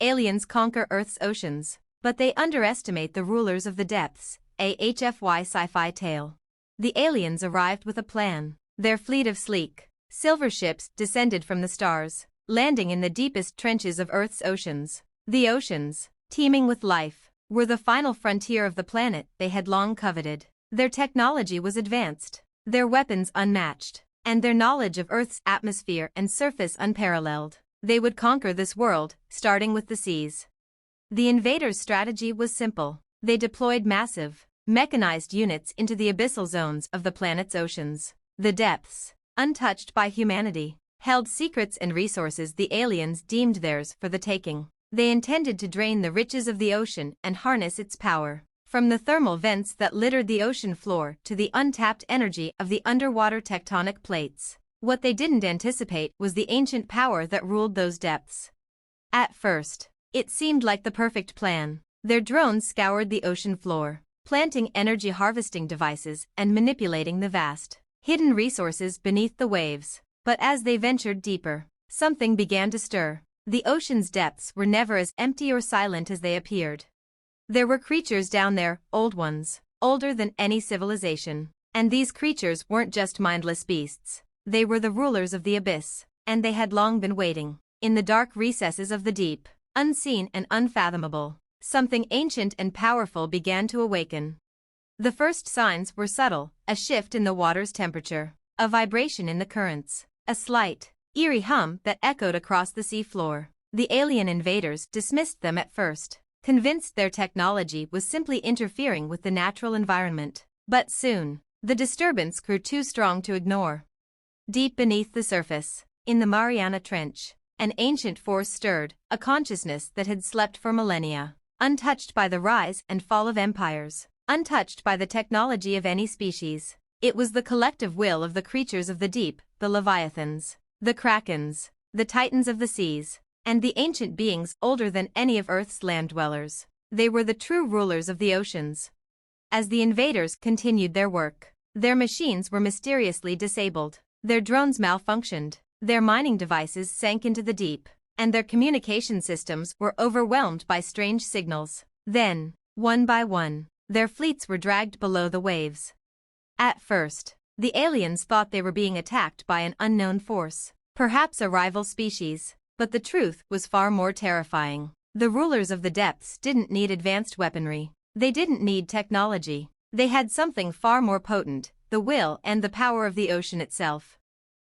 aliens conquer Earth's oceans, but they underestimate the rulers of the depths, a HFY sci-fi tale. The aliens arrived with a plan. Their fleet of sleek, silver ships descended from the stars, landing in the deepest trenches of Earth's oceans. The oceans, teeming with life, were the final frontier of the planet they had long coveted. Their technology was advanced, their weapons unmatched, and their knowledge of Earth's atmosphere and surface unparalleled. They would conquer this world, starting with the seas. The invaders' strategy was simple. They deployed massive, mechanized units into the abyssal zones of the planet's oceans. The depths, untouched by humanity, held secrets and resources the aliens deemed theirs for the taking. They intended to drain the riches of the ocean and harness its power. From the thermal vents that littered the ocean floor to the untapped energy of the underwater tectonic plates, what they didn't anticipate was the ancient power that ruled those depths. At first, it seemed like the perfect plan. Their drones scoured the ocean floor, planting energy harvesting devices and manipulating the vast, hidden resources beneath the waves. But as they ventured deeper, something began to stir. The ocean's depths were never as empty or silent as they appeared. There were creatures down there, old ones, older than any civilization. And these creatures weren't just mindless beasts. They were the rulers of the abyss, and they had long been waiting. In the dark recesses of the deep, unseen and unfathomable, something ancient and powerful began to awaken. The first signs were subtle: a shift in the water's temperature, a vibration in the currents, a slight, eerie hum that echoed across the sea floor. The alien invaders dismissed them at first, convinced their technology was simply interfering with the natural environment. But soon, the disturbance grew too strong to ignore. Deep beneath the surface, in the Mariana Trench, an ancient force stirred, a consciousness that had slept for millennia, untouched by the rise and fall of empires, untouched by the technology of any species. It was the collective will of the creatures of the deep, the leviathans, the krakens, the titans of the seas, and the ancient beings older than any of Earth's land dwellers. They were the true rulers of the oceans. As the invaders continued their work, their machines were mysteriously disabled, their drones malfunctioned, their mining devices sank into the deep, and their communication systems were overwhelmed by strange signals. Then, one by one, their fleets were dragged below the waves. At first, the aliens thought they were being attacked by an unknown force, perhaps a rival species. But the truth was far more terrifying. The rulers of the depths didn't need advanced weaponry. They didn't need technology. They had something far more potent: the will and the power of the ocean itself.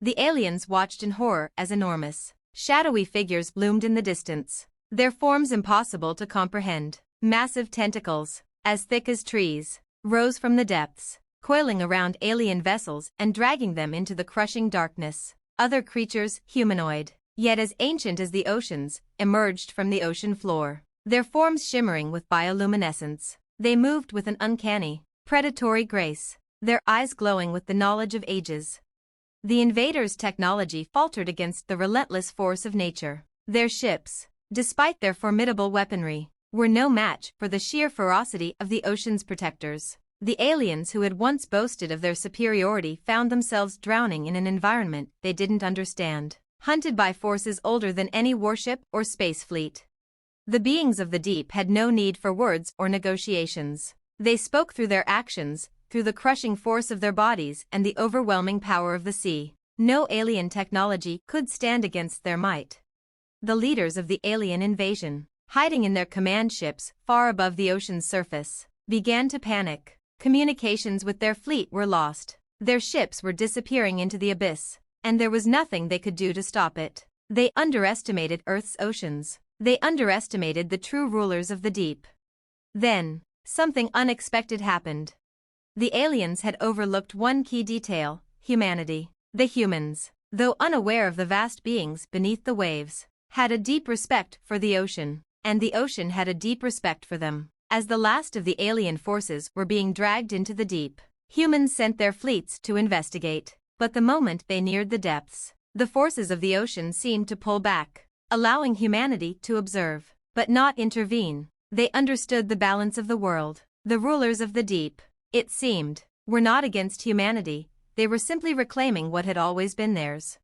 The aliens watched in horror as enormous, shadowy figures loomed in the distance, their forms impossible to comprehend. Massive tentacles, as thick as trees, rose from the depths, coiling around alien vessels and dragging them into the crushing darkness. Other creatures, humanoid, yet as ancient as the oceans, emerged from the ocean floor, their forms shimmering with bioluminescence. They moved with an uncanny, predatory grace, their eyes glowing with the knowledge of ages. The invaders' technology faltered against the relentless force of nature. Their ships, despite their formidable weaponry, were no match for the sheer ferocity of the ocean's protectors. The aliens who had once boasted of their superiority found themselves drowning in an environment they didn't understand, hunted by forces older than any warship or space fleet. The beings of the deep had no need for words or negotiations. They spoke through their actions, through the crushing force of their bodies and the overwhelming power of the sea. No alien technology could stand against their might. The leaders of the alien invasion, hiding in their command ships far above the ocean's surface, began to panic. Communications with their fleet were lost. Their ships were disappearing into the abyss, and there was nothing they could do to stop it. They underestimated Earth's oceans. They underestimated the true rulers of the deep. Then, something unexpected happened. The aliens had overlooked one key detail: humanity. The humans, though unaware of the vast beings beneath the waves, had a deep respect for the ocean, and the ocean had a deep respect for them. As the last of the alien forces were being dragged into the deep, humans sent their fleets to investigate. But the moment they neared the depths, the forces of the ocean seemed to pull back, allowing humanity to observe, but not intervene. They understood the balance of the world. The rulers of the deep, it seemed, were not against humanity. They were simply reclaiming what had always been theirs.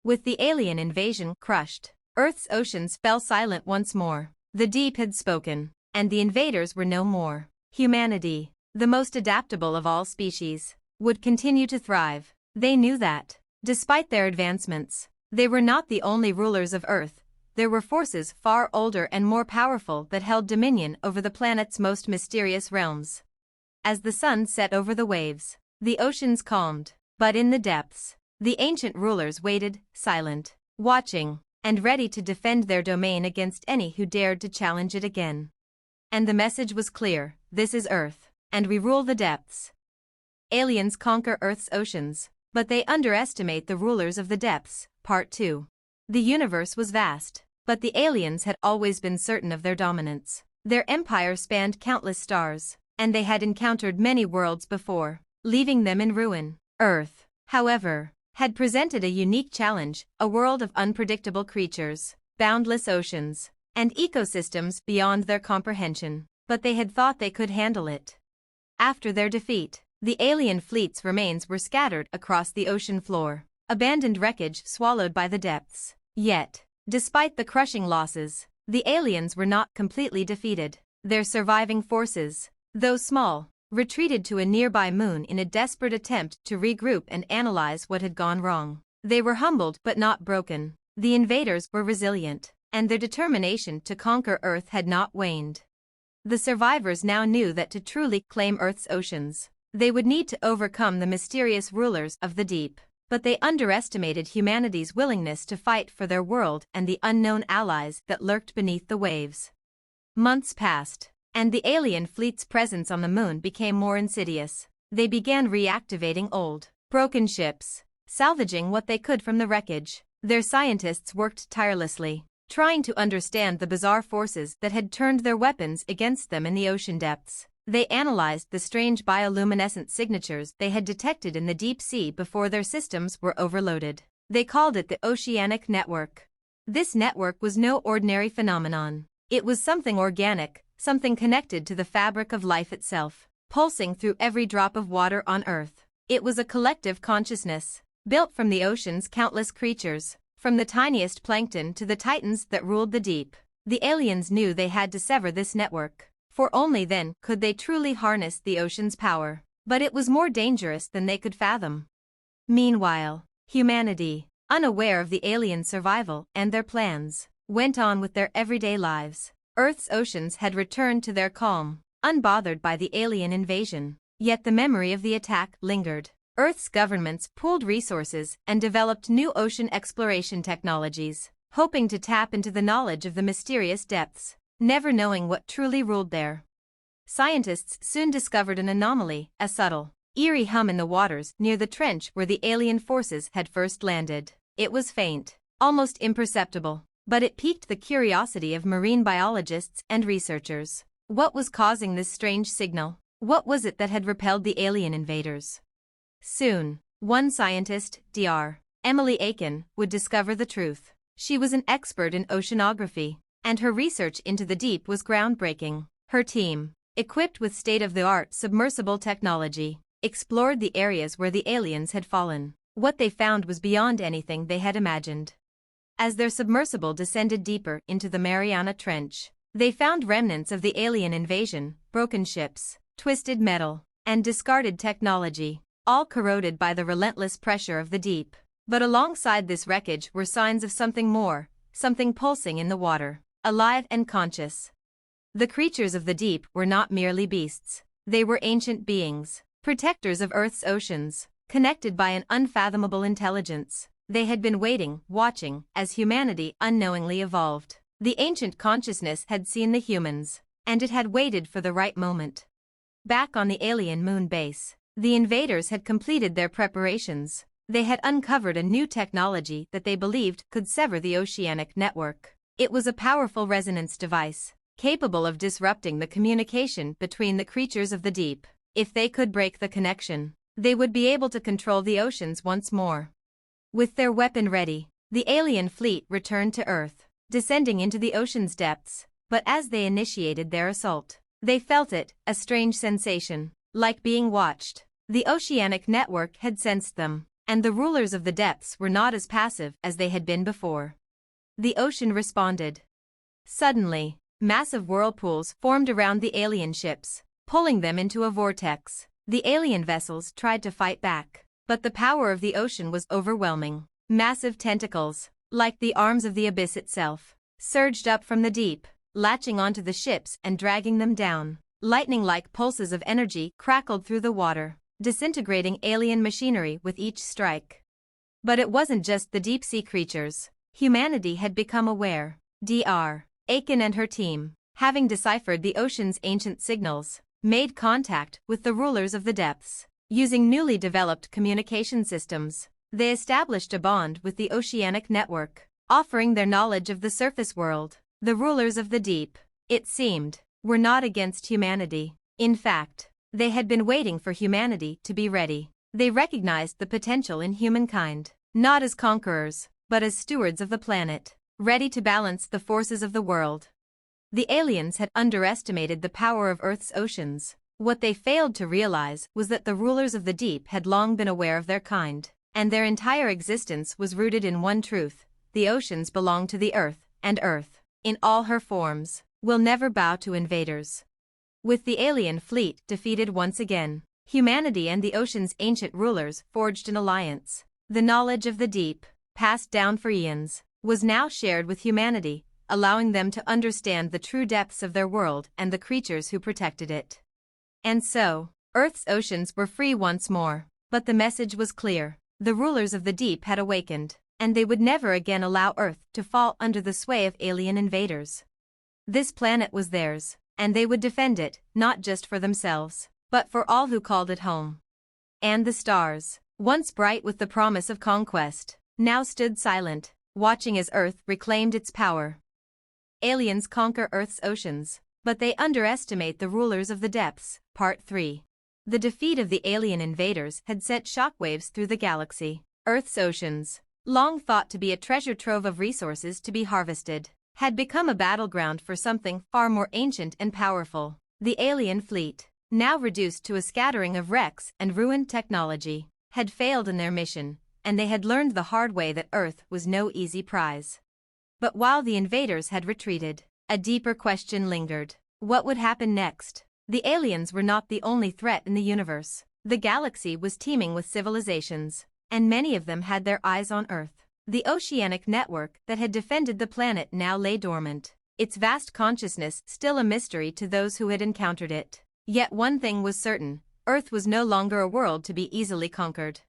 With the alien invasion crushed, Earth's oceans fell silent once more. The deep had spoken, and the invaders were no more. Humanity, the most adaptable of all species, would continue to thrive. They knew that, despite their advancements, they were not the only rulers of Earth. There were forces far older and more powerful that held dominion over the planet's most mysterious realms. As the sun set over the waves, the oceans calmed, but in the depths, the ancient rulers waited, silent, watching, and ready to defend their domain against any who dared to challenge it again. And the message was clear: this is Earth, and we rule the depths. Aliens conquer Earth's oceans, but they underestimate the rulers of the depths. Part 2. The universe was vast, but the aliens had always been certain of their dominance. Their empire spanned countless stars, and they had encountered many worlds before, leaving them in ruin. Earth, however, had presented a unique challenge: a world of unpredictable creatures, boundless oceans, and ecosystems beyond their comprehension. But they had thought they could handle it. After their defeat, the alien fleet's remains were scattered across the ocean floor, abandoned wreckage swallowed by the depths. Yet, despite the crushing losses, the aliens were not completely defeated. Their surviving forces, though small, retreated to a nearby moon in a desperate attempt to regroup and analyze what had gone wrong. They were humbled but not broken. The invaders were resilient, and their determination to conquer Earth had not waned. The survivors now knew that to truly claim Earth's oceans, they would need to overcome the mysterious rulers of the deep. But they underestimated humanity's willingness to fight for their world and the unknown allies that lurked beneath the waves. Months passed, and the alien fleet's presence on the moon became more insidious. They began reactivating old, broken ships, salvaging what they could from the wreckage. Their scientists worked tirelessly, trying to understand the bizarre forces that had turned their weapons against them in the ocean depths. They analyzed the strange bioluminescent signatures they had detected in the deep sea before their systems were overloaded. They called it the Oceanic Network. This network was no ordinary phenomenon. It was something organic, something connected to the fabric of life itself, pulsing through every drop of water on Earth. It was a collective consciousness, built from the ocean's countless creatures, from the tiniest plankton to the titans that ruled the deep. The aliens knew they had to sever this network, for only then could they truly harness the ocean's power. But it was more dangerous than they could fathom. Meanwhile, humanity, unaware of the alien survival and their plans, went on with their everyday lives. Earth's oceans had returned to their calm, unbothered by the alien invasion. Yet the memory of the attack lingered. Earth's governments pooled resources and developed new ocean exploration technologies, hoping to tap into the knowledge of the mysterious depths, never knowing what truly ruled there. Scientists soon discovered an anomaly, a subtle, eerie hum in the waters near the trench where the alien forces had first landed. It was faint, almost imperceptible, but it piqued the curiosity of marine biologists and researchers. What was causing this strange signal? What was it that had repelled the alien invaders? Soon, one scientist, Dr. Emily Aiken, would discover the truth. She was an expert in oceanography, and her research into the deep was groundbreaking. Her team, equipped with state-of-the-art submersible technology, explored the areas where the aliens had fallen. What they found was beyond anything they had imagined. As their submersible descended deeper into the Mariana Trench, they found remnants of the alien invasion, broken ships, twisted metal, and discarded technology, all corroded by the relentless pressure of the deep. But alongside this wreckage were signs of something more, something pulsing in the water, alive and conscious. The creatures of the deep were not merely beasts. They were ancient beings, protectors of Earth's oceans, connected by an unfathomable intelligence. They had been waiting, watching, as humanity unknowingly evolved. The ancient consciousness had seen the humans, and it had waited for the right moment. Back on the alien moon base, the invaders had completed their preparations. They had uncovered a new technology that they believed could sever the oceanic network. It was a powerful resonance device, capable of disrupting the communication between the creatures of the deep. If they could break the connection, they would be able to control the oceans once more. With their weapon ready, the alien fleet returned to Earth, descending into the ocean's depths. But as they initiated their assault, they felt it, a strange sensation, like being watched. The oceanic network had sensed them, and the rulers of the depths were not as passive as they had been before. the ocean responded. Suddenly, massive whirlpools formed around the alien ships, pulling them into a vortex. The alien vessels tried to fight back, but the power of the ocean was overwhelming. Massive tentacles, like the arms of the abyss itself, surged up from the deep, latching onto the ships and dragging them down. Lightning-like pulses of energy crackled through the water, disintegrating alien machinery with each strike. But it wasn't just the deep-sea creatures. Humanity had become aware. Dr. Aiken and her team, having deciphered the ocean's ancient signals, made contact with the rulers of the depths. Using newly developed communication systems, they established a bond with the oceanic network, offering their knowledge of the surface world. The rulers of the deep, it seemed, were not against humanity. In fact, they had been waiting for humanity to be ready. They recognized the potential in humankind, not as conquerors, but as stewards of the planet, ready to balance the forces of the world. The aliens had underestimated the power of Earth's oceans. What they failed to realize was that the rulers of the deep had long been aware of their kind, and their entire existence was rooted in one truth: the oceans belong to the Earth, and Earth, in all her forms, will never bow to invaders. With the alien fleet defeated once again, humanity and the ocean's ancient rulers forged an alliance. The knowledge of the deep, passed down for eons, was now shared with humanity, allowing them to understand the true depths of their world and the creatures who protected it. And so, Earth's oceans were free once more. But the message was clear: the rulers of the deep had awakened, and they would never again allow Earth to fall under the sway of alien invaders. This planet was theirs, and they would defend it, not just for themselves, but for all who called it home. And the stars, once bright with the promise of conquest, now stood silent, watching as Earth reclaimed its power. Aliens conquer Earth's oceans, but they underestimate the rulers of the depths. Part 3. The defeat of the alien invaders had sent shockwaves through the galaxy. Earth's oceans, long thought to be a treasure trove of resources to be harvested, had become a battleground for something far more ancient and powerful. The alien fleet, now reduced to a scattering of wrecks and ruined technology, had failed in their mission, and they had learned the hard way that Earth was no easy prize. But while the invaders had retreated, a deeper question lingered. What would happen next? The aliens were not the only threat in the universe. The galaxy was teeming with civilizations, and many of them had their eyes on Earth. The oceanic network that had defended the planet now lay dormant, its vast consciousness still a mystery to those who had encountered it. Yet one thing was certain: Earth was no longer a world to be easily conquered.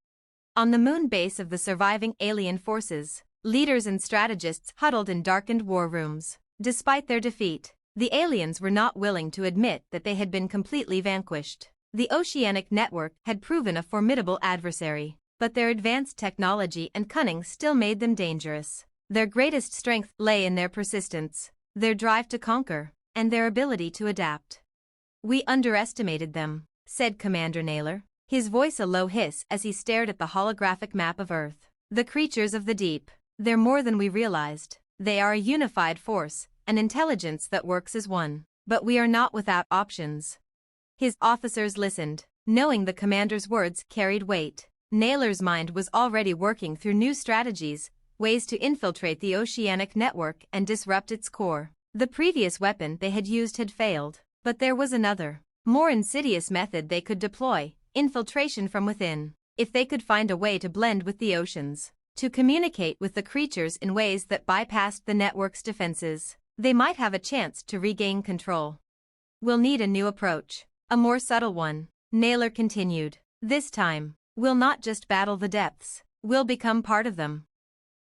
On the moon base of the surviving alien forces, leaders and strategists huddled in darkened war rooms. Despite their defeat, the aliens were not willing to admit that they had been completely vanquished. The oceanic network had proven a formidable adversary, but their advanced technology and cunning still made them dangerous. Their greatest strength lay in their persistence, their drive to conquer, and their ability to adapt. "We underestimated them," said Commander Naylor, his voice a low hiss as he stared at the holographic map of Earth. "The creatures of the deep, they're more than we realized. They are a unified force, an intelligence that works as one. But we are not without options." His officers listened, knowing the commander's words carried weight. Naylor's mind was already working through new strategies, ways to infiltrate the oceanic network and disrupt its core. The previous weapon they had used had failed, but there was another, more insidious method they could deploy: infiltration from within. If they could find a way to blend with the oceans, to communicate with the creatures in ways that bypassed the network's defenses, they might have a chance to regain control. "We'll need a new approach, a more subtle one," Naylor continued. "This time, we'll not just battle the depths, we'll become part of them."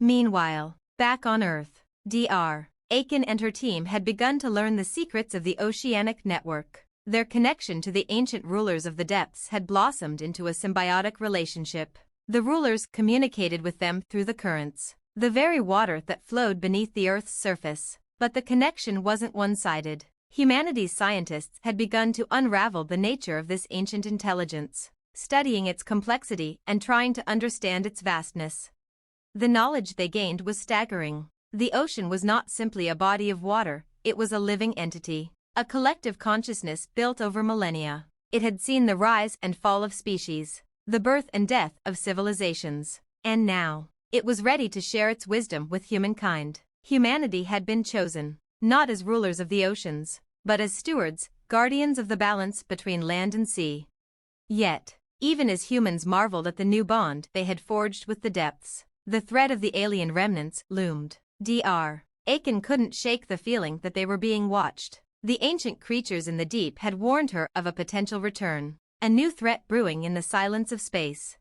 Meanwhile, back on Earth, Dr. Aiken and her team had begun to learn the secrets of the oceanic network. Their connection to the ancient rulers of the depths had blossomed into a symbiotic relationship. The rulers communicated with them through the currents, the very water that flowed beneath the Earth's surface. But the connection wasn't one-sided. Humanity's scientists had begun to unravel the nature of this ancient intelligence, studying its complexity and trying to understand its vastness. The knowledge they gained was staggering. The ocean was not simply a body of water, it was a living entity, a collective consciousness built over millennia. It had seen the rise and fall of species, the birth and death of civilizations, and now, it was ready to share its wisdom with humankind. Humanity had been chosen, not as rulers of the oceans, but as stewards, guardians of the balance between land and sea. Yet, even as humans marveled at the new bond they had forged with the depths, the threat of the alien remnants loomed. Dr. Aiken couldn't shake the feeling that they were being watched. The ancient creatures in the deep had warned her of a potential return, a new threat brewing in the silence of space.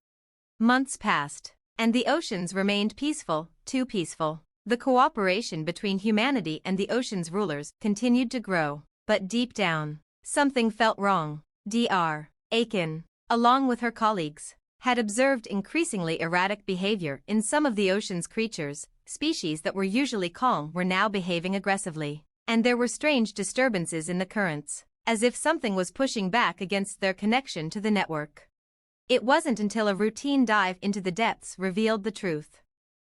Months passed, and the oceans remained peaceful, too peaceful. The cooperation between humanity and the ocean's rulers continued to grow, but deep down, something felt wrong. Dr. Aiken, along with her colleagues, had observed increasingly erratic behavior in some of the ocean's creatures. Species that were usually calm were now behaving aggressively, and there were strange disturbances in the currents, as if something was pushing back against their connection to the network. It wasn't until a routine dive into the depths revealed the truth.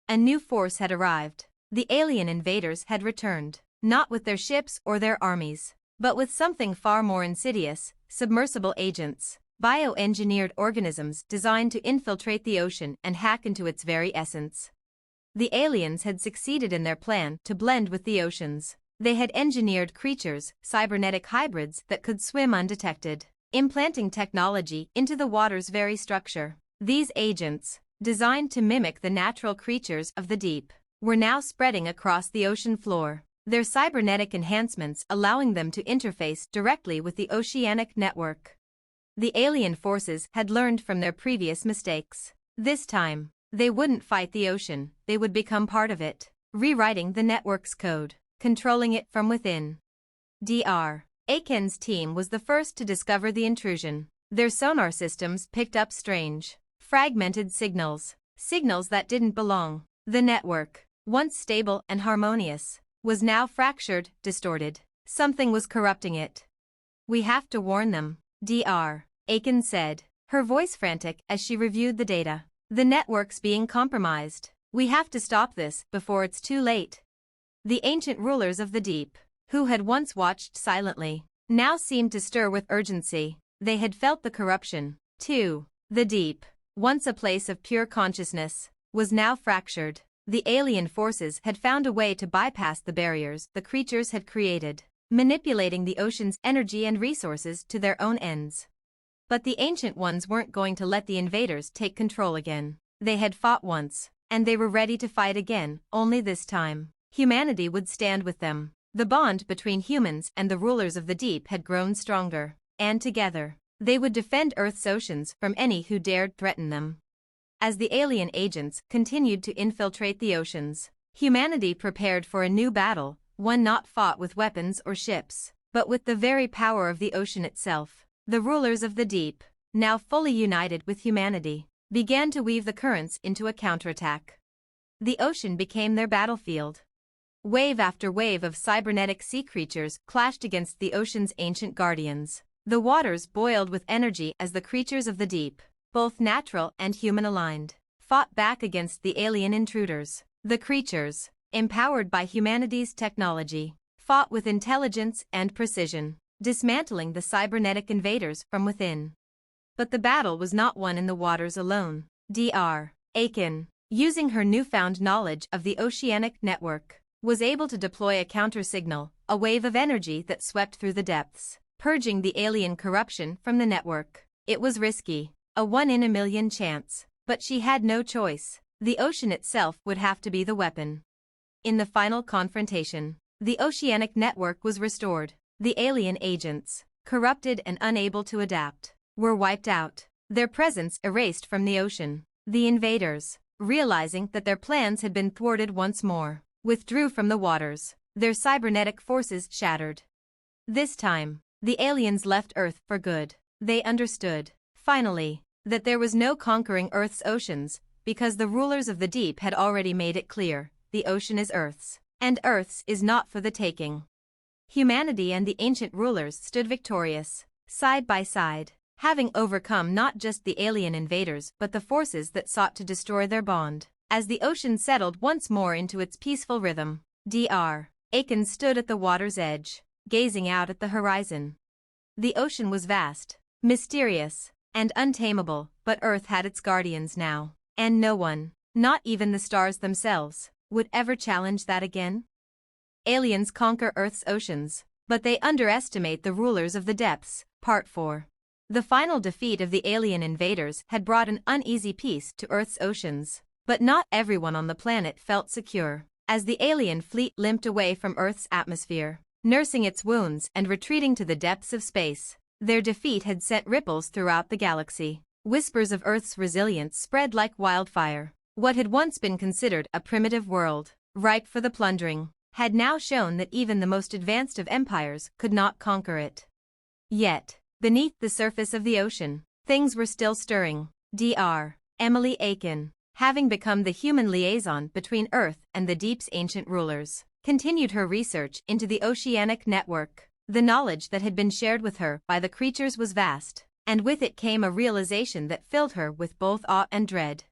A new force had arrived. The alien invaders had returned, not with their ships or their armies, but with something far more insidious: submersible agents, bioengineered organisms designed to infiltrate the ocean and hack into its very essence. The aliens had succeeded in their plan to blend with the oceans. They had engineered creatures, cybernetic hybrids that could swim undetected, implanting technology into the water's very structure. These agents, designed to mimic the natural creatures of the deep, were now spreading across the ocean floor, their cybernetic enhancements allowing them to interface directly with the oceanic network. The alien forces had learned from their previous mistakes. This time, they wouldn't fight the ocean, they would become part of it, rewriting the network's code, controlling it from within. Dr. Aiken's team was the first to discover the intrusion. Their sonar systems picked up strange, fragmented signals that didn't belong. The network, once stable and harmonious, was now fractured, distorted. Something was corrupting it. "We have to warn them," Dr. Aiken said, her voice frantic as she reviewed the data. "The network's being compromised. We have to stop this before it's too late." The ancient rulers of the deep, who had once watched silently, now seemed to stir with urgency. They had felt the corruption, too. The deep, once a place of pure consciousness, was now fractured. The alien forces had found a way to bypass the barriers the creatures had created, manipulating the ocean's energy and resources to their own ends. But the ancient ones weren't going to let the invaders take control again. They had fought once, and they were ready to fight again, only this time humanity would stand with them. The bond between humans and the rulers of the deep had grown stronger, and together, they would defend Earth's oceans from any who dared threaten them. As the alien agents continued to infiltrate the oceans, humanity prepared for a new battle, one not fought with weapons or ships, but with the very power of the ocean itself. The rulers of the deep, now fully united with humanity, began to weave the currents into a counterattack. The ocean became their battlefield. Wave after wave of cybernetic sea creatures clashed against the ocean's ancient guardians. The waters boiled with energy as the creatures of the deep, both natural and human-aligned, fought back against the alien intruders. The creatures, empowered by humanity's technology, fought with intelligence and precision, dismantling the cybernetic invaders from within. But the battle was not won in the waters alone. Dr. Aiken, using her newfound knowledge of the oceanic network, was able to deploy a counter-signal, a wave of energy that swept through the depths, purging the alien corruption from the network. It was risky, a 1 in a million chance, but she had no choice. The ocean itself would have to be the weapon. In the final confrontation, the oceanic network was restored. The alien agents, corrupted and unable to adapt, were wiped out, their presence erased from the ocean. The invaders, realizing that their plans had been thwarted once more, withdrew from the waters, their cybernetic forces shattered. This time, the aliens left Earth for good. They understood, finally, that there was no conquering Earth's oceans, because the rulers of the deep had already made it clear: the ocean is Earth's, and Earth's is not for the taking. Humanity and the ancient rulers stood victorious, side by side, having overcome not just the alien invaders but the forces that sought to destroy their bond. As the ocean settled once more into its peaceful rhythm, Dr. Aiken stood at the water's edge, gazing out at the horizon. The ocean was vast, mysterious, and untamable, but Earth had its guardians now, and no one, not even the stars themselves, would ever challenge that again? Aliens conquer Earth's oceans, but they underestimate the rulers of the depths. Part 4. The final defeat of the alien invaders had brought an uneasy peace to Earth's oceans, but not everyone on the planet felt secure. As the alien fleet limped away from Earth's atmosphere, nursing its wounds and retreating to the depths of space, their defeat had sent ripples throughout the galaxy. Whispers of Earth's resilience spread like wildfire. What had once been considered a primitive world, ripe for the plundering, had now shown that even the most advanced of empires could not conquer it. Yet, beneath the surface of the ocean, things were still stirring. Dr. Emily Aiken, having become the human liaison between Earth and the deep's ancient rulers, continued her research into the oceanic network. The knowledge that had been shared with her by the creatures was vast, and with it came a realization that filled her with both awe and dread.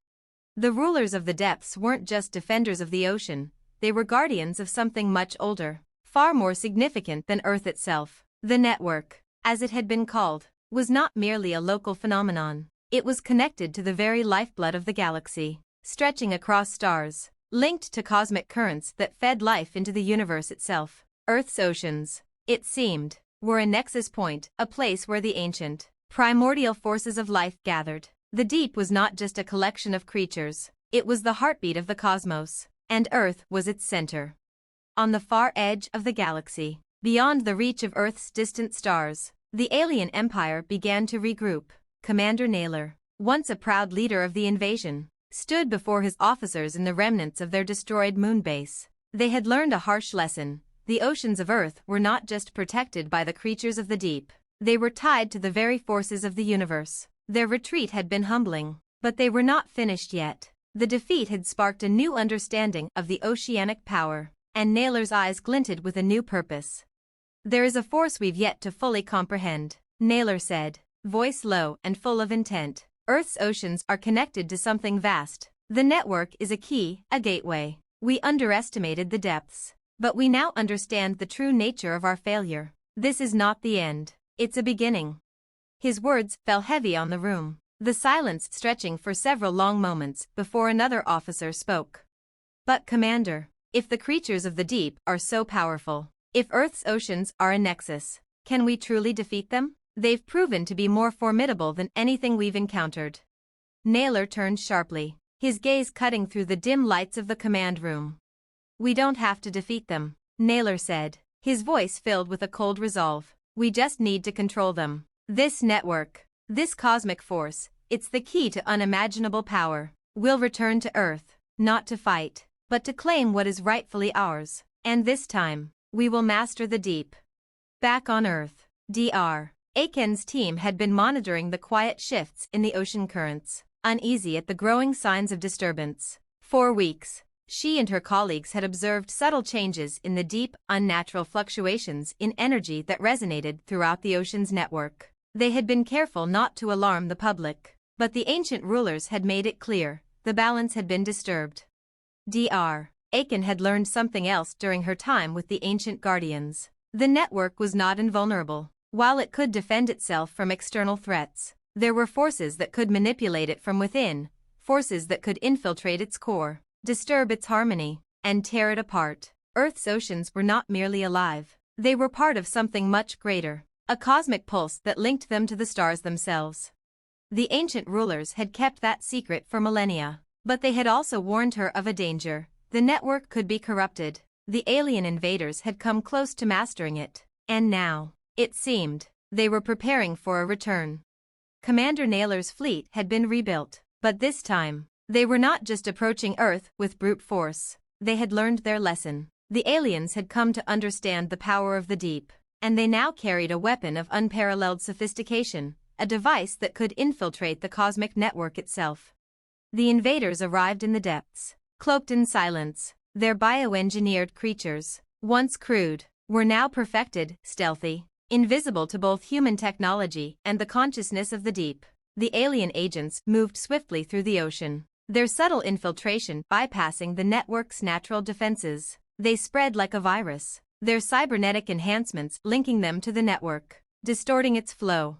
The rulers of the depths weren't just defenders of the ocean, they were guardians of something much older, far more significant than Earth itself. The network, as it had been called, was not merely a local phenomenon. It was connected to the very lifeblood of the galaxy, stretching across stars, linked to cosmic currents that fed life into the universe itself. Earth's oceans, it seemed, were a nexus point, a place where the ancient, primordial forces of life gathered. The deep was not just a collection of creatures, it was the heartbeat of the cosmos, and Earth was its center. On the far edge of the galaxy, beyond the reach of Earth's distant stars, the alien empire began to regroup. Commander Naylor, once a proud leader of the invasion, stood before his officers in the remnants of their destroyed moon base. They had learned a harsh lesson. The oceans of Earth were not just protected by the creatures of the deep, they were tied to the very forces of the universe. Their retreat had been humbling, but they were not finished yet. The defeat had sparked a new understanding of the oceanic power, and Naylor's eyes glinted with a new purpose. "There is a force we've yet to fully comprehend," Naylor said, voice low and full of intent. "Earth's oceans are connected to something vast. The network is a key, a gateway. We underestimated the depths, but we now understand the true nature of our failure. This is not the end, it's a beginning." His words fell heavy on the room, the silence stretching for several long moments before another officer spoke. "But Commander, if the creatures of the deep are so powerful, if Earth's oceans are a nexus, can we truly defeat them? They've proven to be more formidable than anything we've encountered." Naylor turned sharply, his gaze cutting through the dim lights of the command room. "We don't have to defeat them," Naylor said, his voice filled with a cold resolve. "We just need to control them. This network, this cosmic force, it's the key to unimaginable power. We'll return to Earth, not to fight, but to claim what is rightfully ours. And this time, we will master the deep." Back on Earth, Dr. Aiken's team had been monitoring the quiet shifts in the ocean currents, uneasy at the growing signs of disturbance. For weeks, she and her colleagues had observed subtle changes in the deep, unnatural fluctuations in energy that resonated throughout the ocean's network. They had been careful not to alarm the public, but the ancient rulers had made it clear, the balance had been disturbed. Dr. Aiken had learned something else during her time with the ancient guardians. The network was not invulnerable. While it could defend itself from external threats, there were forces that could manipulate it from within, forces that could infiltrate its core, disturb its harmony, and tear it apart. Earth's oceans were not merely alive, they were part of something much greater, a cosmic pulse that linked them to the stars themselves. The ancient rulers had kept that secret for millennia, but they had also warned her of a danger. The network could be corrupted. The alien invaders had come close to mastering it, and now, it seemed, they were preparing for a return. Commander Naylor's fleet had been rebuilt, but this time, they were not just approaching Earth with brute force. They had learned their lesson. The aliens had come to understand the power of the deep, and they now carried a weapon of unparalleled sophistication, a device that could infiltrate the cosmic network itself. The invaders arrived in the depths, cloaked in silence. Their bioengineered creatures, once crude, were now perfected, stealthy, invisible to both human technology and the consciousness of the deep. The alien agents moved swiftly through the ocean, their subtle infiltration bypassing the network's natural defenses. They spread like a virus, their cybernetic enhancements linking them to the network, distorting its flow.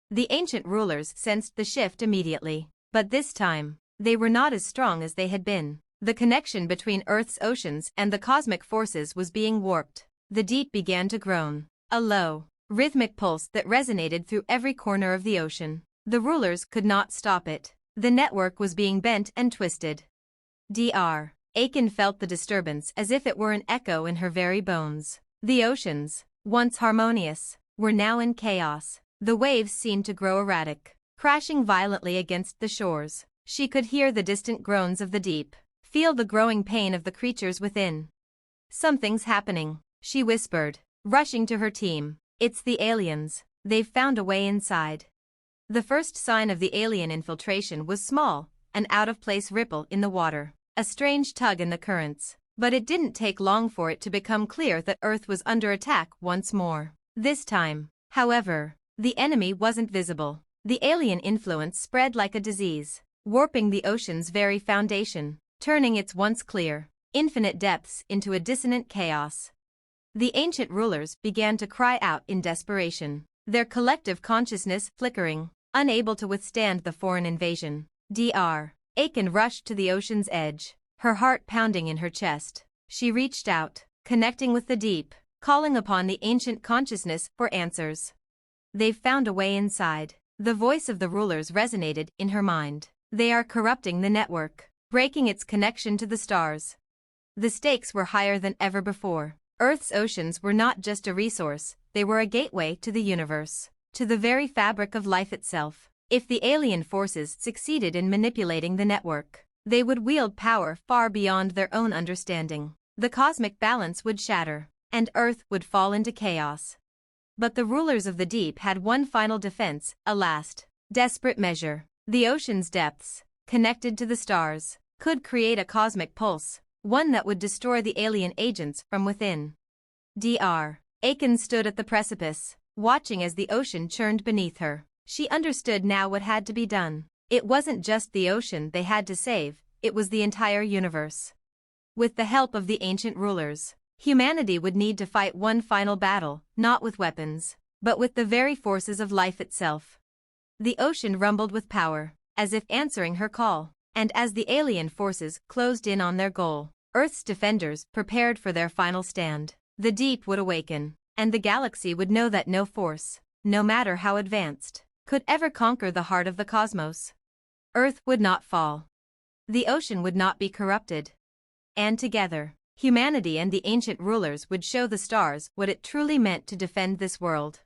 The ancient rulers sensed the shift immediately, but this time, they were not as strong as they had been. The connection between Earth's oceans and the cosmic forces was being warped. The deep began to groan, a low, rhythmic pulse that resonated through every corner of the ocean. The rulers could not stop it. The network was being bent and twisted. Dr. Aiken felt the disturbance as if it were an echo in her very bones. The oceans, once harmonious, were now in chaos. The waves seemed to grow erratic, crashing violently against the shores. She could hear the distant groans of the deep, feel the growing pain of the creatures within. "Something's happening," she whispered, rushing to her team. "It's the aliens. They've found a way inside." The first sign of the alien infiltration was small, an out-of-place ripple in the water, a strange tug in the currents. But it didn't take long for it to become clear that Earth was under attack once more. This time, however, the enemy wasn't visible. The alien influence spread like a disease, warping the ocean's very foundation, turning its once clear, infinite depths into a dissonant chaos. The ancient rulers began to cry out in desperation, their collective consciousness flickering, unable to withstand the foreign invasion. Dr. Aiken rushed to the ocean's edge, her heart pounding in her chest. She reached out, connecting with the deep, calling upon the ancient consciousness for answers. "They've found a way inside." The voice of the rulers resonated in her mind. "They are corrupting the network, breaking its connection to the stars." The stakes were higher than ever before. Earth's oceans were not just a resource, they were a gateway to the universe, to the very fabric of life itself. If the alien forces succeeded in manipulating the network, they would wield power far beyond their own understanding. The cosmic balance would shatter, and Earth would fall into chaos. But the rulers of the deep had one final defense, a last, desperate measure. The ocean's depths, connected to the stars, could create a cosmic pulse, one that would destroy the alien agents from within. Dr. Aiken stood at the precipice, watching as the ocean churned beneath her. She understood now what had to be done. It wasn't just the ocean they had to save, it was the entire universe. With the help of the ancient rulers, humanity would need to fight one final battle, not with weapons, but with the very forces of life itself. The ocean rumbled with power, as if answering her call, and as the alien forces closed in on their goal, Earth's defenders prepared for their final stand. The deep would awaken, and the galaxy would know that no force, no matter how advanced, could ever conquer the heart of the cosmos. Earth would not fall. The ocean would not be corrupted. And together, humanity and the ancient rulers would show the stars what it truly meant to defend this world.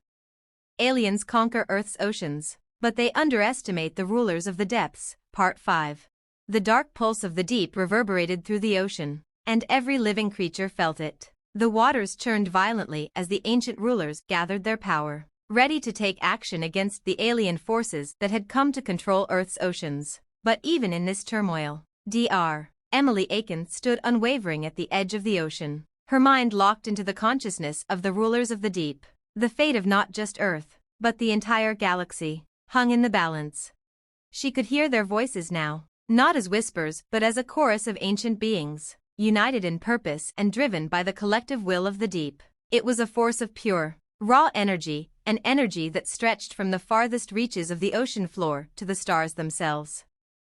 Aliens conquer Earth's oceans, but they underestimate the rulers of the depths. Part 5. The dark pulse of the deep reverberated through the ocean, and every living creature felt it. The waters churned violently as the ancient rulers gathered their power, ready to take action against the alien forces that had come to control Earth's oceans. But even in this turmoil, Dr. Emily Aiken stood unwavering at the edge of the ocean, her mind locked into the consciousness of the rulers of the deep. The fate of not just Earth, but the entire galaxy, hung in the balance. She could hear their voices now, not as whispers but as a chorus of ancient beings, united in purpose and driven by the collective will of the deep. It was a force of pure, raw energy, an energy that stretched from the farthest reaches of the ocean floor to the stars themselves.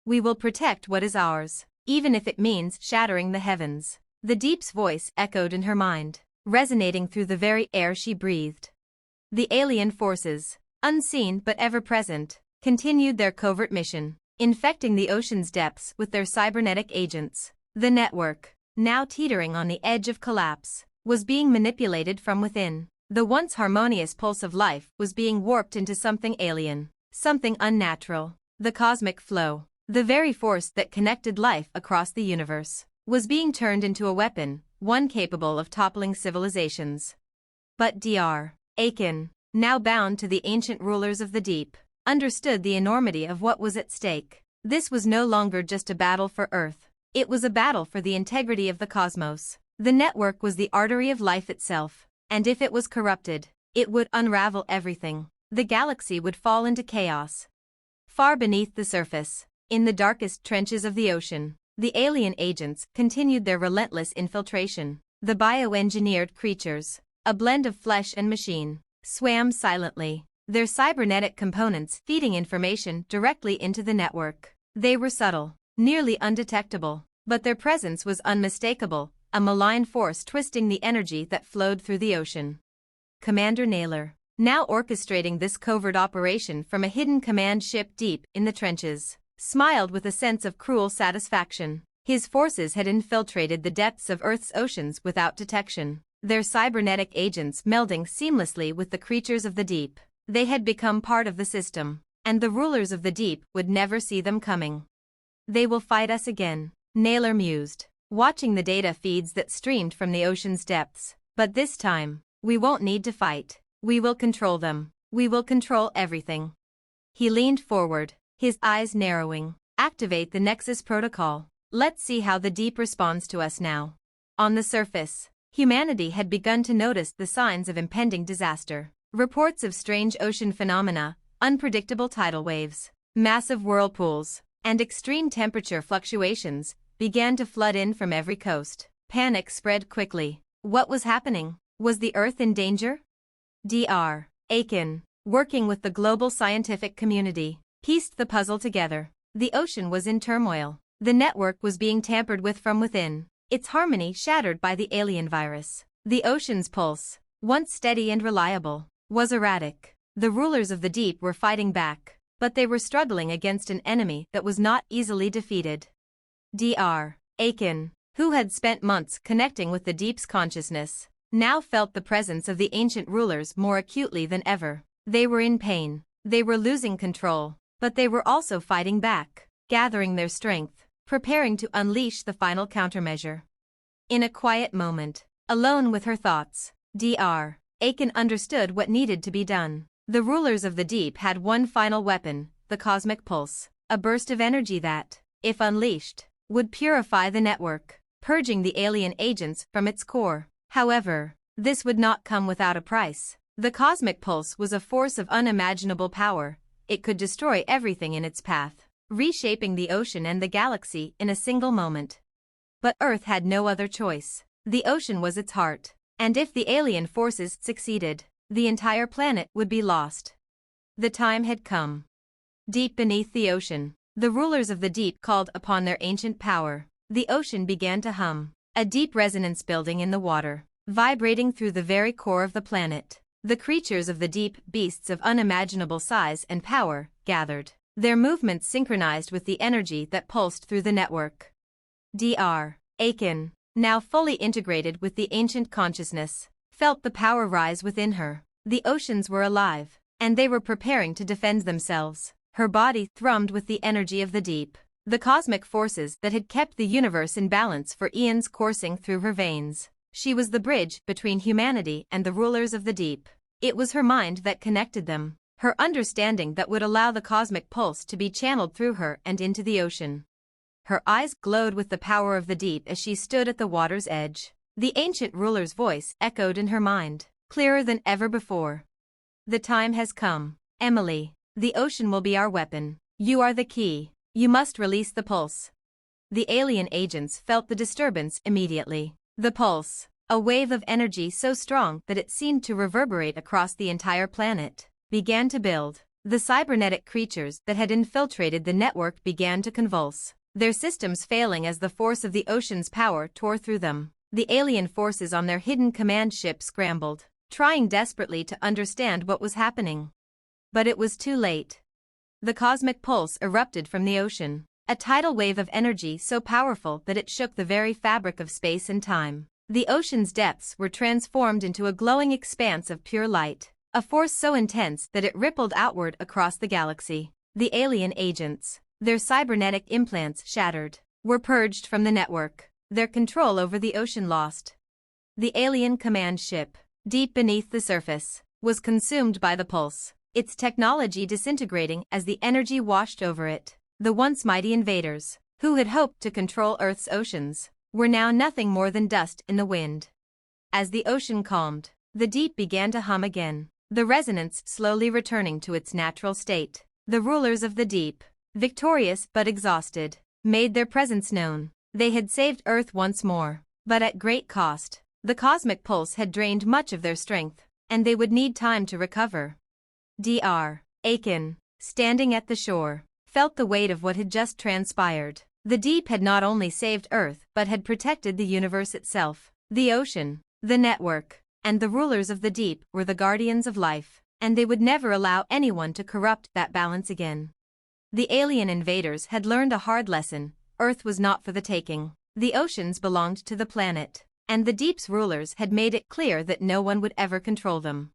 "We will protect what is ours, even if it means shattering the heavens." The deep's voice echoed in her mind, resonating through the very air she breathed. The alien forces, unseen but ever-present, continued their covert mission, infecting the ocean's depths with their cybernetic agents. The network, now teetering on the edge of collapse, was being manipulated from within. The once harmonious pulse of life was being warped into something alien, something unnatural. The cosmic flow, the very force that connected life across the universe, was being turned into a weapon, one capable of toppling civilizations. But Dr. Aiken, now bound to the ancient rulers of the deep, understood the enormity of what was at stake. This was no longer just a battle for Earth. It was a battle for the integrity of the cosmos. The network was the artery of life itself, and if it was corrupted, it would unravel everything. The galaxy would fall into chaos. Far beneath the surface, in the darkest trenches of the ocean, the alien agents continued their relentless infiltration. The bioengineered creatures, a blend of flesh and machine, swam silently, their cybernetic components feeding information directly into the network. They were subtle, nearly undetectable, But their presence was unmistakable, a malign force twisting the energy that flowed through the ocean. Commander Naylor, now orchestrating this covert operation from a hidden command ship deep in the trenches, smiled with a sense of cruel satisfaction. His forces had infiltrated the depths of Earth's oceans without detection, their cybernetic agents melding seamlessly with the creatures of the deep. They had become part of the system, and the rulers of the deep would never see them coming. They will fight us again, Naylor mused, watching the data feeds that streamed from the ocean's depths. But this time, we won't need to fight. We will control them. We will control everything. He leaned forward, his eyes narrowing. Activate the Nexus protocol. Let's see how the deep responds to us now. On the surface, humanity had begun to notice the signs of impending disaster. Reports of strange ocean phenomena, unpredictable tidal waves, massive whirlpools, and extreme temperature fluctuations began to flood in from every coast. Panic spread quickly. What was happening? Was the Earth in danger? Dr. Aiken, working with the global scientific community, pieced the puzzle together. The ocean was in turmoil. The network was being tampered with from within, its harmony shattered by the alien virus. The ocean's pulse, once steady and reliable, was erratic. The rulers of the deep were fighting back, but they were struggling against an enemy that was not easily defeated. Dr. Aiken, who had spent months connecting with the deep's consciousness, now felt the presence of the ancient rulers more acutely than ever. They were in pain, they were losing control, but they were also fighting back, gathering their strength, preparing to unleash the final countermeasure. In a quiet moment, alone with her thoughts, Dr. Aiken understood what needed to be done. The rulers of the deep had one final weapon, the cosmic pulse, a burst of energy that, if unleashed, would purify the network, purging the alien agents from its core. However, this would not come without a price. The cosmic pulse was a force of unimaginable power. It could destroy everything in its path, reshaping the ocean and the galaxy in a single moment. But Earth had no other choice. The ocean was its heart, and if the alien forces succeeded, the entire planet would be lost. The time had come. Deep beneath the ocean, the rulers of the deep called upon their ancient power. The ocean began to hum, a deep resonance building in the water, vibrating through the very core of the planet. The creatures of the deep, beasts of unimaginable size and power, gathered, their movements synchronized with the energy that pulsed through the network. Dr. Aiken, now fully integrated with the ancient consciousness, felt the power rise within her. The oceans were alive, and they were preparing to defend themselves. Her body thrummed with the energy of the deep, the cosmic forces that had kept the universe in balance for eons coursing through her veins. She was the bridge between humanity and the rulers of the deep. It was her mind that connected them, her understanding that would allow the cosmic pulse to be channeled through her and into the ocean. Her eyes glowed with the power of the deep as she stood at the water's edge. The ancient ruler's voice echoed in her mind, clearer than ever before. The time has come, Emily. The ocean will be our weapon. You are the key. You must release the pulse. The alien agents felt the disturbance immediately. The pulse, a wave of energy so strong that it seemed to reverberate across the entire planet, began to build. The cybernetic creatures that had infiltrated the network began to convulse, their systems failing as the force of the ocean's power tore through them. The alien forces on their hidden command ship scrambled, trying desperately to understand what was happening. But it was too late. The cosmic pulse erupted from the ocean, a tidal wave of energy so powerful that it shook the very fabric of space and time. The ocean's depths were transformed into a glowing expanse of pure light, a force so intense that it rippled outward across the galaxy. The alien agents, their cybernetic implants shattered, were purged from the network, their control over the ocean lost. The alien command ship, deep beneath the surface, was consumed by the pulse, its technology disintegrating as the energy washed over it. The once mighty invaders, who had hoped to control Earth's oceans, were now nothing more than dust in the wind. As the ocean calmed, the deep began to hum again, the resonance slowly returning to its natural state. The rulers of the deep, victorious but exhausted, made their presence known. They had saved Earth once more, but at great cost. The cosmic pulse had drained much of their strength, and they would need time to recover. Dr. Aiken, standing at the shore, felt the weight of what had just transpired. The deep had not only saved Earth but had protected the universe itself. The ocean, the network, and the rulers of the deep were the guardians of life, and they would never allow anyone to corrupt that balance again. The alien invaders had learned a hard lesson: Earth was not for the taking. The oceans belonged to the planet, and the deep's rulers had made it clear that no one would ever control them.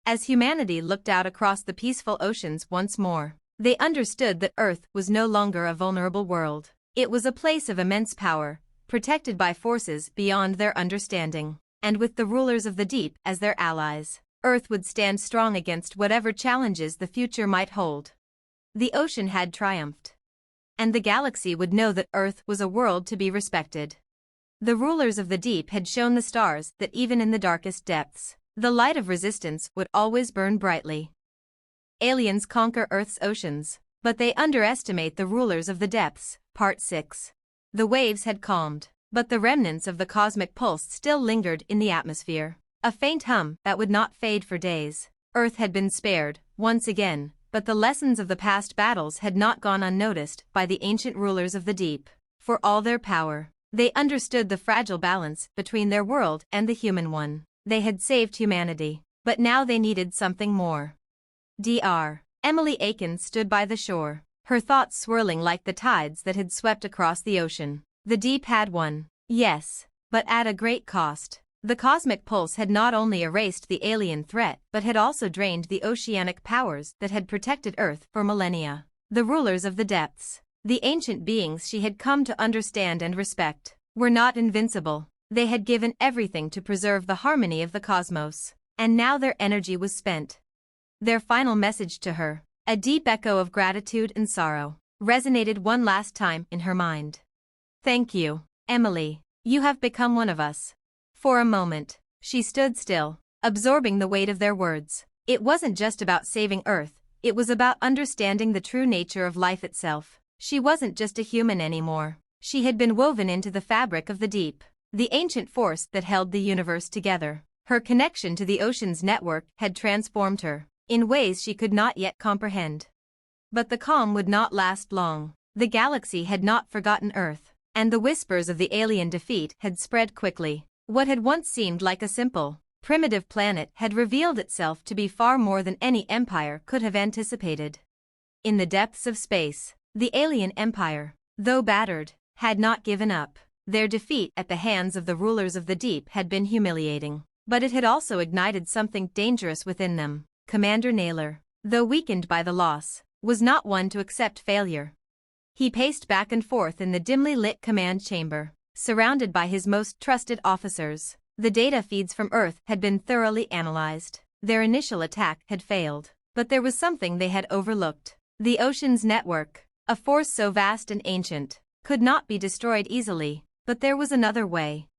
As humanity looked out across the peaceful oceans once more, they understood that Earth was no longer a vulnerable world. It was a place of immense power, protected by forces beyond their understanding, and with the rulers of the deep as their allies, Earth would stand strong against whatever challenges the future might hold. The ocean had triumphed, and the galaxy would know that Earth was a world to be respected. The rulers of the deep had shown the stars that even in the darkest depths, the light of resistance would always burn brightly. Aliens conquer Earth's oceans, but they underestimate the rulers of the depths. Part 6. The waves had calmed, but the remnants of the cosmic pulse still lingered in the atmosphere, a faint hum that would not fade for days. Earth had been spared, once again, but the lessons of the past battles had not gone unnoticed by the ancient rulers of the deep. For all their power, they understood the fragile balance between their world and the human one. They had saved humanity, but now they needed something more. Dr. Emily Aiken stood by the shore, her thoughts swirling like the tides that had swept across the ocean. The deep had won, yes, but at a great cost. The cosmic pulse had not only erased the alien threat but had also drained the oceanic powers that had protected Earth for millennia. The rulers of the depths, the ancient beings she had come to understand and respect, were not invincible. They had given everything to preserve the harmony of the cosmos, and now their energy was spent. Their final message to her, a deep echo of gratitude and sorrow, resonated one last time in her mind. "Thank you, Emily. You have become one of us." For a moment, she stood still, absorbing the weight of their words. It wasn't just about saving Earth, it was about understanding the true nature of life itself. She wasn't just a human anymore. She had been woven into the fabric of the deep, the ancient force that held the universe together. Her connection to the ocean's network had transformed her in ways she could not yet comprehend. But the calm would not last long. The galaxy had not forgotten Earth, and the whispers of the alien defeat had spread quickly. What had once seemed like a simple, primitive planet had revealed itself to be far more than any empire could have anticipated. In the depths of space, the alien empire, though battered, had not given up. Their defeat at the hands of the rulers of the deep had been humiliating, but it had also ignited something dangerous within them. Commander Naylor, though weakened by the loss, was not one to accept failure. He paced back and forth in the dimly lit command chamber, surrounded by his most trusted officers. The data feeds from Earth had been thoroughly analyzed. Their initial attack had failed, but there was something they had overlooked. The ocean's network, a force so vast and ancient, could not be destroyed easily, but there was another way.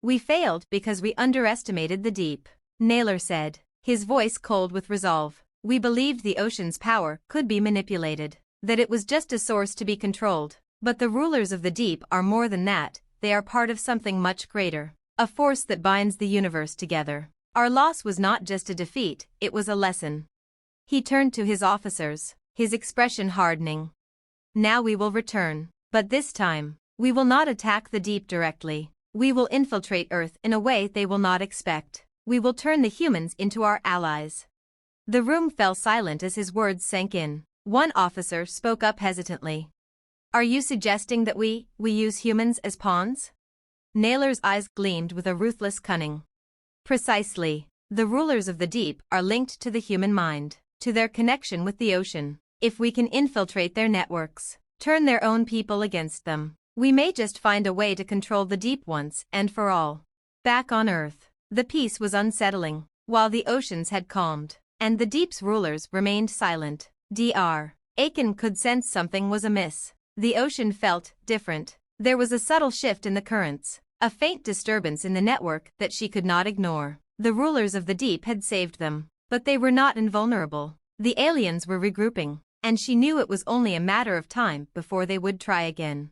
"We failed because we underestimated the deep," Naylor said, his voice cold with resolve. "We believed the ocean's power could be manipulated, that it was just a source to be controlled. But the rulers of the deep are more than that. They are part of something much greater, a force that binds the universe together. Our loss was not just a defeat, it was a lesson." He turned to his officers, his expression hardening. "Now we will return, but this time, we will not attack the deep directly. We will infiltrate Earth in a way they will not expect. We will turn the humans into our allies." The room fell silent as his words sank in. One officer spoke up hesitantly. "Are you suggesting that we use humans as pawns?" Naylor's eyes gleamed with a ruthless cunning. "Precisely. The rulers of the deep are linked to the human mind, to their connection with the ocean. If we can infiltrate their networks, turn their own people against them, we may just find a way to control the deep once and for all." Back on Earth, the peace was unsettling, while the oceans had calmed, and the deep's rulers remained silent. Dr. Aiken could sense something was amiss. The ocean felt different. There was a subtle shift in the currents, a faint disturbance in the network that she could not ignore. The rulers of the deep had saved them, but they were not invulnerable. The aliens were regrouping, and she knew it was only a matter of time before they would try again.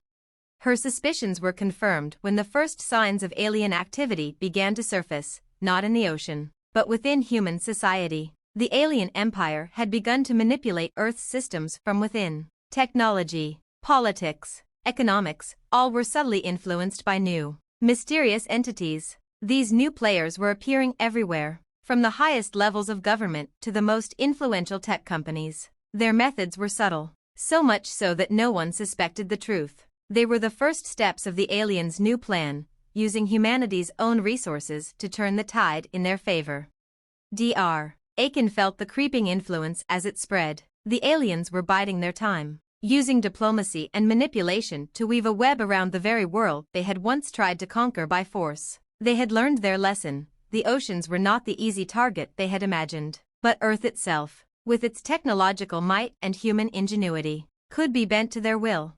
Her suspicions were confirmed when the first signs of alien activity began to surface, not in the ocean, but within human society. The alien empire had begun to manipulate Earth's systems from within. Technology, politics, economics, all were subtly influenced by new, mysterious entities. These new players were appearing everywhere, from the highest levels of government to the most influential tech companies. Their methods were subtle, so much so that no one suspected the truth. They were the first steps of the aliens' new plan, using humanity's own resources to turn the tide in their favor. Dr. Aiken felt the creeping influence as it spread. The aliens were biding their time, using diplomacy and manipulation to weave a web around the very world they had once tried to conquer by force. They had learned their lesson. The oceans were not the easy target they had imagined, but Earth itself, with its technological might and human ingenuity, could be bent to their will.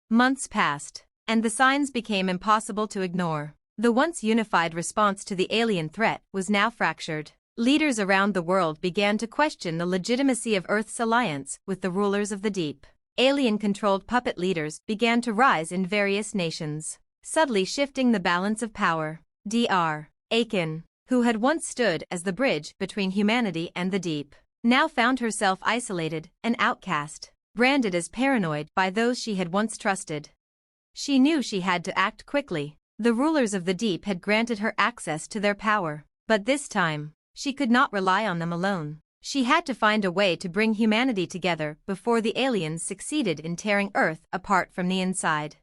Months passed, and the signs became impossible to ignore. The once unified response to the alien threat was now fractured. Leaders around the world began to question the legitimacy of Earth's alliance with the rulers of the deep. Alien-controlled puppet leaders began to rise in various nations, subtly shifting the balance of power. Dr. Aiken, who had once stood as the bridge between humanity and the deep, now found herself isolated, an outcast, branded as paranoid by those she had once trusted. She knew she had to act quickly. The rulers of the deep had granted her access to their power, but this time, she could not rely on them alone. She had to find a way to bring humanity together before the aliens succeeded in tearing Earth apart from the inside.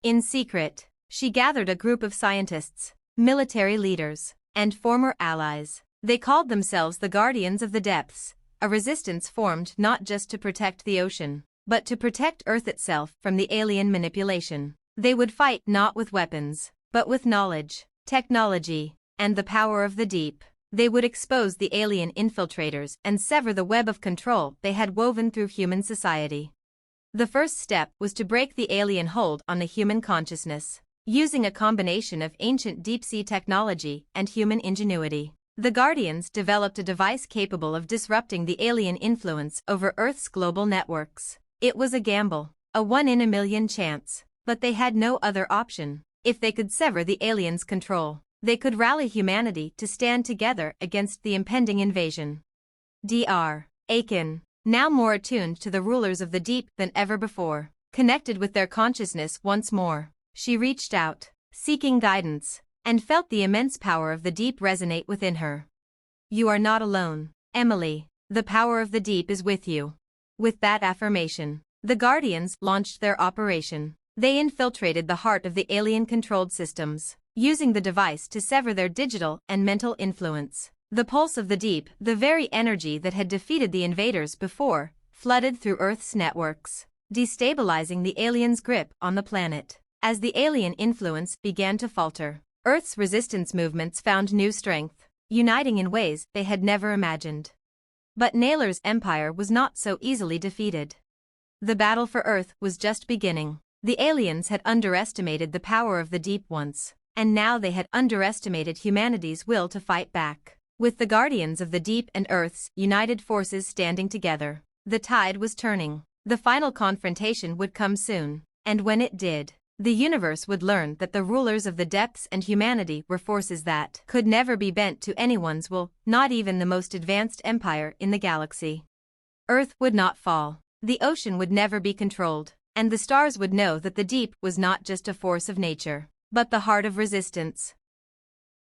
In secret, she gathered a group of scientists, military leaders, and former allies. They called themselves the Guardians of the Depths, a resistance formed not just to protect the ocean, but to protect Earth itself from the alien manipulation. They would fight not with weapons, but with knowledge, technology, and the power of the deep. They would expose the alien infiltrators and sever the web of control they had woven through human society. The first step was to break the alien hold on the human consciousness, using a combination of ancient deep-sea technology and human ingenuity. The Guardians developed a device capable of disrupting the alien influence over Earth's global networks. It was a gamble, a 1 in a million chance, but they had no other option. If they could sever the aliens' control, they could rally humanity to stand together against the impending invasion. Dr. Aiken, now more attuned to the rulers of the deep than ever before, connected with their consciousness once more. She reached out, seeking guidance, and felt the immense power of the deep resonate within her. "You are not alone, Emily. The power of the deep is with you." With that affirmation, the Guardians launched their operation. They infiltrated the heart of the alien-controlled systems, using the device to sever their digital and mental influence. The pulse of the deep, the very energy that had defeated the invaders before, flooded through Earth's networks, destabilizing the aliens' grip on the planet. As the alien influence began to falter, Earth's resistance movements found new strength, uniting in ways they had never imagined. But Naylor's empire was not so easily defeated. The battle for Earth was just beginning. The aliens had underestimated the power of the deep once, and now they had underestimated humanity's will to fight back. With the Guardians of the Deep and Earth's united forces standing together, the tide was turning. The final confrontation would come soon, and when it did, the universe would learn that the rulers of the depths and humanity were forces that could never be bent to anyone's will, not even the most advanced empire in the galaxy. Earth would not fall, the ocean would never be controlled, and the stars would know that the deep was not just a force of nature, but the heart of resistance.